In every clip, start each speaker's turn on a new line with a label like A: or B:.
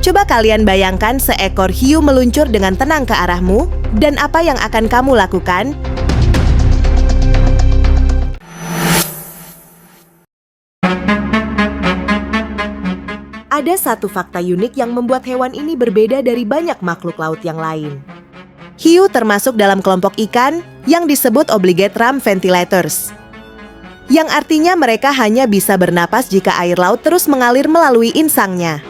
A: Coba kalian bayangkan seekor hiu meluncur dengan tenang ke arahmu, dan apa yang akan kamu lakukan? Ada satu fakta unik yang membuat hewan ini berbeda dari banyak makhluk laut yang lain. Hiu termasuk dalam kelompok ikan yang disebut obligate ram ventilators, yang artinya mereka hanya bisa bernapas jika air laut terus mengalir melalui insangnya.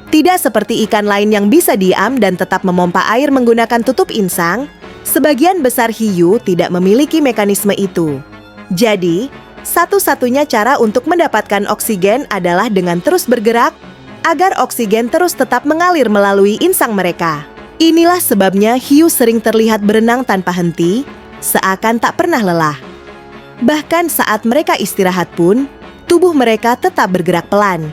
A: Tidak seperti ikan lain yang bisa diam dan tetap memompa air menggunakan tutup insang, sebagian besar hiu tidak memiliki mekanisme itu. Jadi, satu-satunya cara untuk mendapatkan oksigen adalah dengan terus bergerak agar oksigen terus tetap mengalir melalui insang mereka. Inilah sebabnya hiu sering terlihat berenang tanpa henti, seakan tak pernah lelah. Bahkan saat mereka istirahat pun, tubuh mereka tetap bergerak pelan.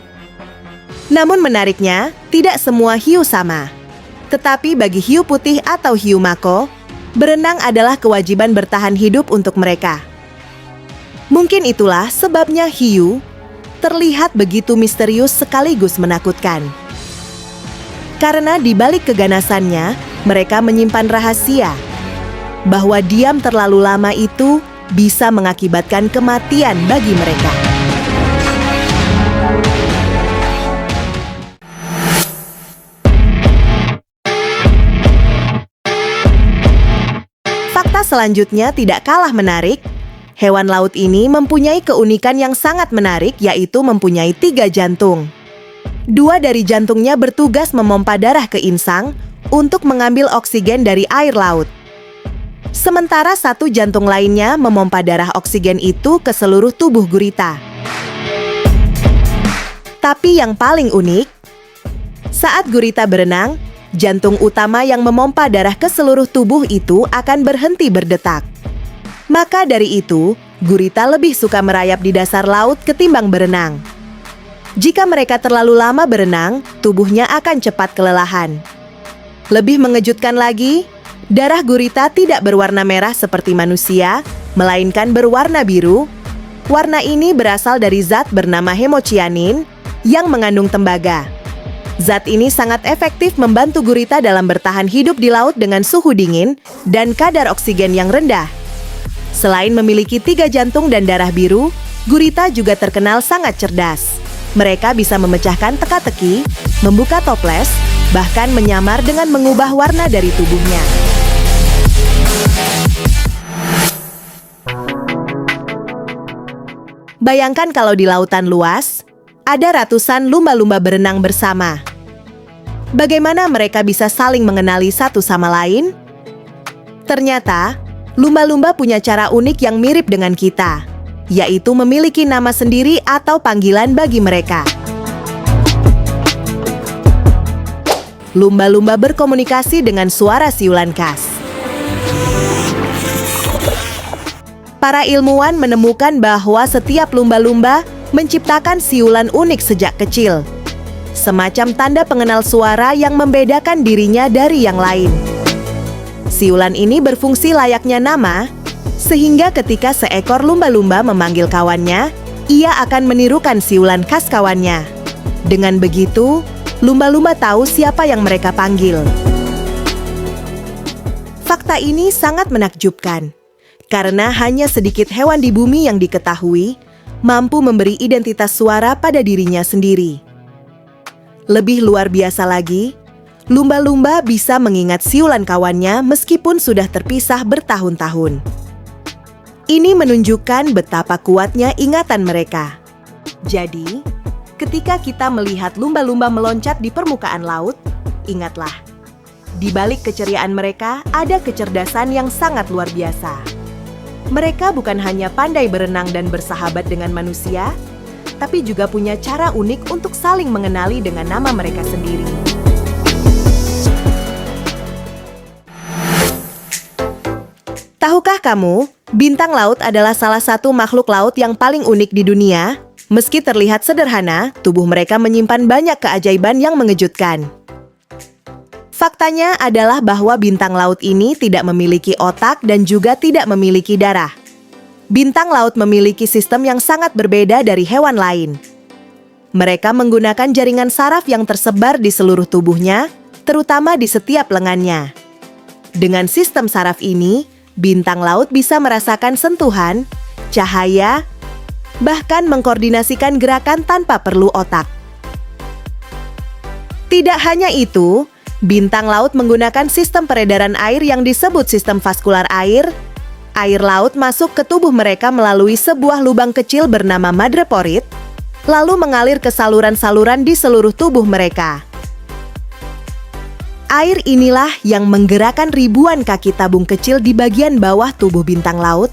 A: Namun menariknya, tidak semua hiu sama. Tetapi bagi hiu putih atau hiu mako, berenang adalah kewajiban bertahan hidup untuk mereka. Mungkin itulah sebabnya hiu terlihat begitu misterius sekaligus menakutkan. Karena di balik keganasannya, mereka menyimpan rahasia bahwa diam terlalu lama itu bisa mengakibatkan kematian bagi mereka. Fakta selanjutnya tidak kalah menarik. Hewan laut ini mempunyai keunikan yang sangat menarik, yaitu mempunyai 3 jantung. 2 dari jantungnya bertugas memompa darah ke insang untuk mengambil oksigen dari air laut. Sementara 1 jantung lainnya memompa darah oksigen itu ke seluruh tubuh gurita. Tapi yang paling unik, saat gurita berenang, jantung utama yang memompa darah ke seluruh tubuh itu akan berhenti berdetak. Maka dari itu, gurita lebih suka merayap di dasar laut ketimbang berenang. Jika mereka terlalu lama berenang, tubuhnya akan cepat kelelahan. Lebih mengejutkan lagi, darah gurita tidak berwarna merah seperti manusia, melainkan berwarna biru. Warna ini berasal dari zat bernama hemocyanin yang mengandung tembaga. Zat ini sangat efektif membantu gurita dalam bertahan hidup di laut dengan suhu dingin dan kadar oksigen yang rendah. Selain memiliki 3 jantung dan darah biru, gurita juga terkenal sangat cerdas. Mereka bisa memecahkan teka-teki, membuka toples, bahkan menyamar dengan mengubah warna dari tubuhnya. Bayangkan kalau di lautan luas, ada ratusan lumba-lumba berenang bersama. Bagaimana mereka bisa saling mengenali satu sama lain? Ternyata, lumba-lumba punya cara unik yang mirip dengan kita, yaitu memiliki nama sendiri atau panggilan bagi mereka. Lumba-lumba berkomunikasi dengan suara siulan khas. Para ilmuwan menemukan bahwa setiap lumba-lumba menciptakan siulan unik sejak kecil, semacam tanda pengenal suara yang membedakan dirinya dari yang lain. Siulan ini berfungsi layaknya nama, sehingga ketika seekor lumba-lumba memanggil kawannya, ia akan menirukan siulan khas kawannya. Dengan begitu, lumba-lumba tahu siapa yang mereka panggil. Fakta ini sangat menakjubkan, karena hanya sedikit hewan di bumi yang diketahui mampu memberi identitas suara pada dirinya sendiri. Lebih luar biasa lagi, lumba-lumba bisa mengingat siulan kawannya meskipun sudah terpisah bertahun-tahun. Ini menunjukkan betapa kuatnya ingatan mereka. Jadi, ketika kita melihat lumba-lumba meloncat di permukaan laut, ingatlah, di balik keceriaan mereka ada kecerdasan yang sangat luar biasa. Mereka bukan hanya pandai berenang dan bersahabat dengan manusia, tapi juga punya cara unik untuk saling mengenali dengan nama mereka sendiri. Tahukah kamu, bintang laut adalah salah satu makhluk laut yang paling unik di dunia? Meski terlihat sederhana, tubuh mereka menyimpan banyak keajaiban yang mengejutkan. Faktanya adalah bahwa bintang laut ini tidak memiliki otak dan juga tidak memiliki darah. Bintang laut memiliki sistem yang sangat berbeda dari hewan lain. Mereka menggunakan jaringan saraf yang tersebar di seluruh tubuhnya, terutama di setiap lengannya. Dengan sistem saraf ini, bintang laut bisa merasakan sentuhan, cahaya, bahkan mengkoordinasikan gerakan tanpa perlu otak. Tidak hanya itu, bintang laut menggunakan sistem peredaran air yang disebut sistem vaskular air. Air laut masuk ke tubuh mereka melalui sebuah lubang kecil bernama madreporit, lalu mengalir ke saluran-saluran di seluruh tubuh mereka. Air inilah yang menggerakkan ribuan kaki tabung kecil di bagian bawah tubuh bintang laut,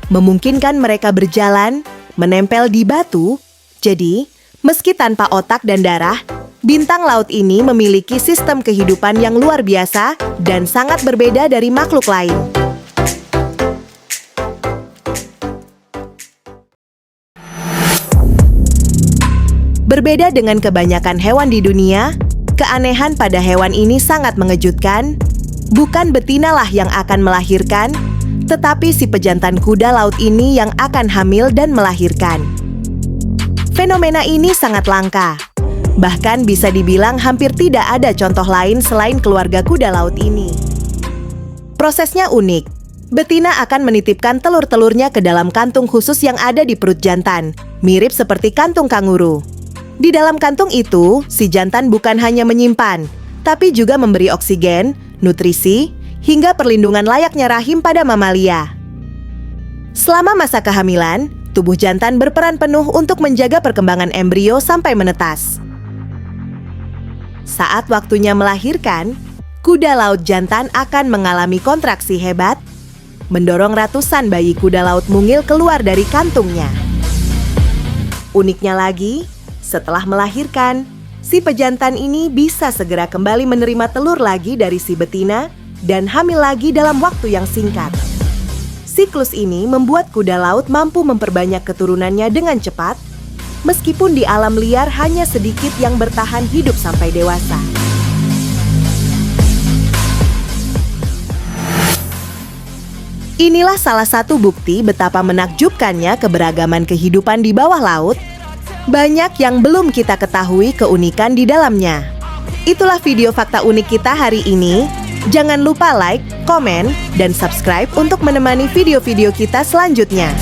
A: memungkinkan mereka berjalan, menempel di batu. Jadi, meski tanpa otak dan darah, bintang laut ini memiliki sistem kehidupan yang luar biasa dan sangat berbeda dari makhluk lain. Berbeda dengan kebanyakan hewan di dunia, keanehan pada hewan ini sangat mengejutkan. Bukan betina lah yang akan melahirkan, tetapi si pejantan kuda laut ini yang akan hamil dan melahirkan. Fenomena ini sangat langka. Bahkan bisa dibilang hampir tidak ada contoh lain selain keluarga kuda laut ini. Prosesnya unik. Betina akan menitipkan telur-telurnya ke dalam kantung khusus yang ada di perut jantan, mirip seperti kantung kanguru. Di dalam kantung itu, si jantan bukan hanya menyimpan, tapi juga memberi oksigen, nutrisi, hingga perlindungan layaknya rahim pada mamalia. Selama masa kehamilan, tubuh jantan berperan penuh untuk menjaga perkembangan embrio sampai menetas. Saat waktunya melahirkan, kuda laut jantan akan mengalami kontraksi hebat, mendorong ratusan bayi kuda laut mungil keluar dari kantungnya. Uniknya lagi, setelah melahirkan, si pejantan ini bisa segera kembali menerima telur lagi dari si betina dan hamil lagi dalam waktu yang singkat. Siklus ini membuat kuda laut mampu memperbanyak keturunannya dengan cepat, meskipun di alam liar hanya sedikit yang bertahan hidup sampai dewasa. Inilah salah satu bukti betapa menakjubkannya keberagaman kehidupan di bawah laut. Banyak yang belum kita ketahui keunikan di dalamnya. Itulah video fakta unik kita hari ini. Jangan lupa like, komen, dan subscribe untuk menemani video-video kita selanjutnya.